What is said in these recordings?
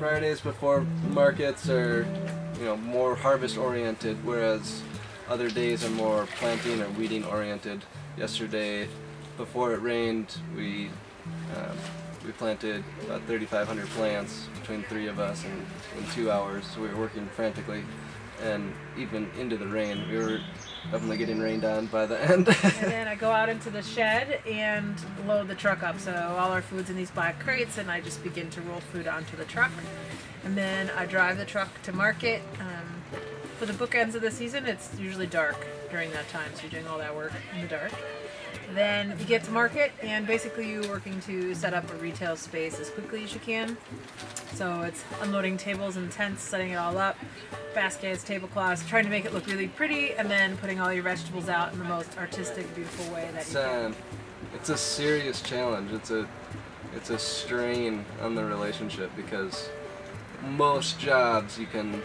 Fridays before markets are, you know, more harvest oriented, whereas other days are more planting or weeding oriented. Yesterday, before it rained, we planted about 3,500 plants between 3 of us in 2 hours. So we were working frantically, and even into the rain, we were definitely getting rained on by the end. And then I go out into the shed and load the truck up. So all our food's in these black crates, and I just begin to roll food onto the truck. And then I drive the truck to market. For the bookends of the season, it's usually dark during that time, so you're doing all that work in the dark. Then you get to market, and basically you're working to set up a retail space as quickly as you can. So it's unloading tables and tents, setting it all up, baskets, tablecloths, trying to make it look really pretty, and then putting all your vegetables out in the most artistic, beautiful way that you can. It's a serious challenge. It's a strain on the relationship, because most jobs you can,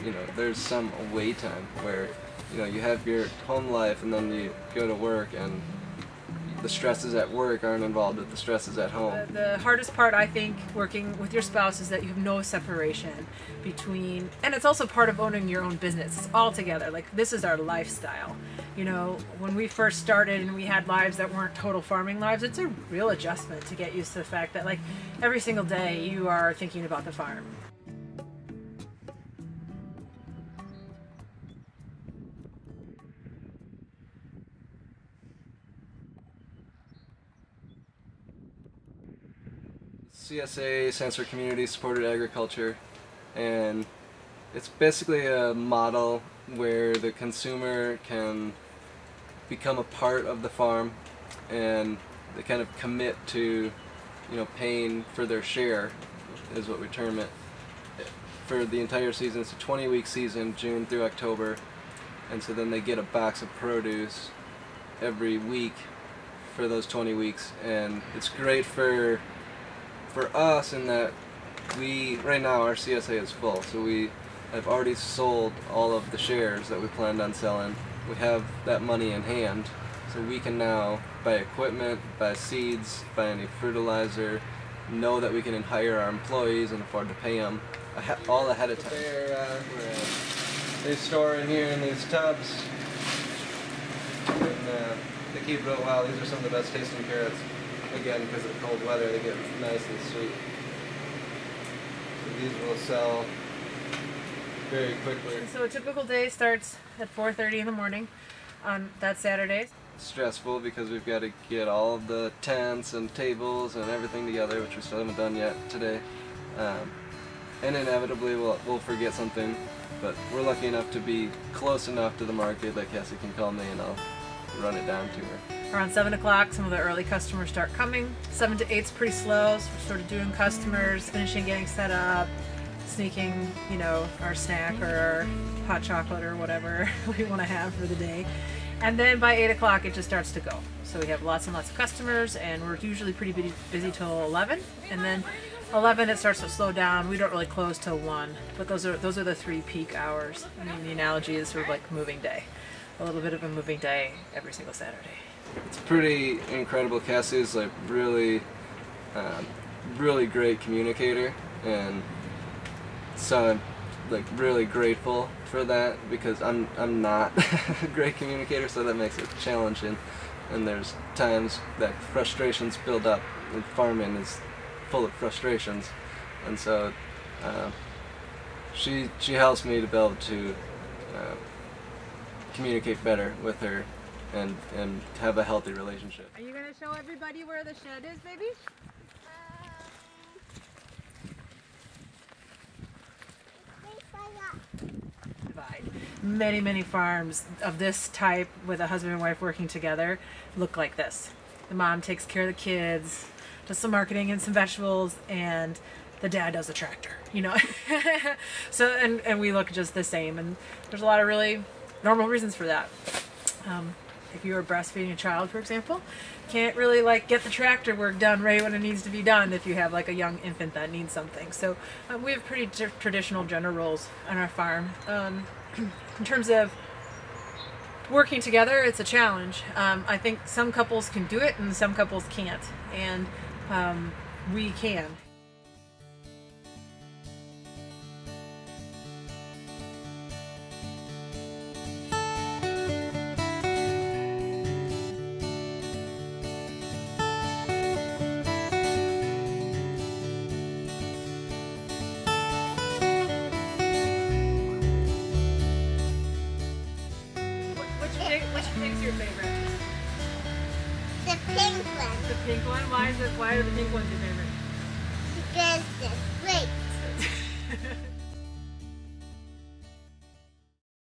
you know, there's some away time where, you know, you have your home life and then you go to work, and the stresses at work aren't involved with the stresses at home. The hardest part, I think, working with your spouse is that you have no separation between, and it's also part of owning your own business. It's all together. Like, this is our lifestyle. You know, when we first started and we had lives that weren't total farming lives, it's a real adjustment to get used to the fact that, like, every single day you are thinking about the farm. CSA stands for Community Supported Agriculture, and it's basically a model where the consumer can become a part of the farm, and they kind of commit to, you know, paying for their share, is what we term it, for the entire season. It's a 20-week season, June through October, and so then they get a box of produce every week for those 20 weeks, and it's great for us in that right now our CSA is full, so we have already sold all of the shares that we planned on selling. We have that money in hand, so we can now buy equipment, buy seeds, buy any fertilizer, know that we can hire our employees and afford to pay them all ahead of time. They store in here in these tubs, and they keep real well. These are some of the best tasting carrots. Again, because of the cold weather, they get nice and sweet. So these will sell very quickly. So a typical day starts at 4:30 in the morning on that Saturday. It's stressful because we've got to get all of the tents and tables and everything together, which we still haven't done yet today. And inevitably we'll forget something, but we're lucky enough to be close enough to the market that Cassie can call me and I'll run it down to her. Around 7 o'clock, some of the early customers start coming. 7 to 8 is pretty slow, so we're sort of doing customers, finishing getting set up, sneaking, you know, our snack or our hot chocolate or whatever we want to have for the day. And then by 8 o'clock, it just starts to go. So we have lots and lots of customers, and we're usually pretty busy till 11. And then 11, it starts to slow down. We don't really close till 1, but those are the 3 peak hours. I mean, the analogy is sort of like moving day. A little bit of a moving day every single Saturday. It's pretty incredible. Cassie's like really great communicator, and so I'm like really grateful for that, because I'm not a great communicator, so that makes it challenging. And there's times that frustrations build up, and farming is full of frustrations, and so she helps me to be able to communicate better with her and have a healthy relationship. Are you going to show everybody where the shed is, baby? Many farms of this type with a husband and wife working together look like this. The mom takes care of the kids, does some marketing and some vegetables, and the dad does the tractor, you know. So and we look just the same, and there's a lot of really normal reasons for that. If you are breastfeeding a child, for example, can't really like get the tractor work done right when it needs to be done if you have like a young infant that needs something. So we have pretty traditional gender roles on our farm. In terms of working together, it's a challenge. I think some couples can do it and some couples can't, and we can. pink one. The pink one? Why are the pink ones your favorite? Because it's great.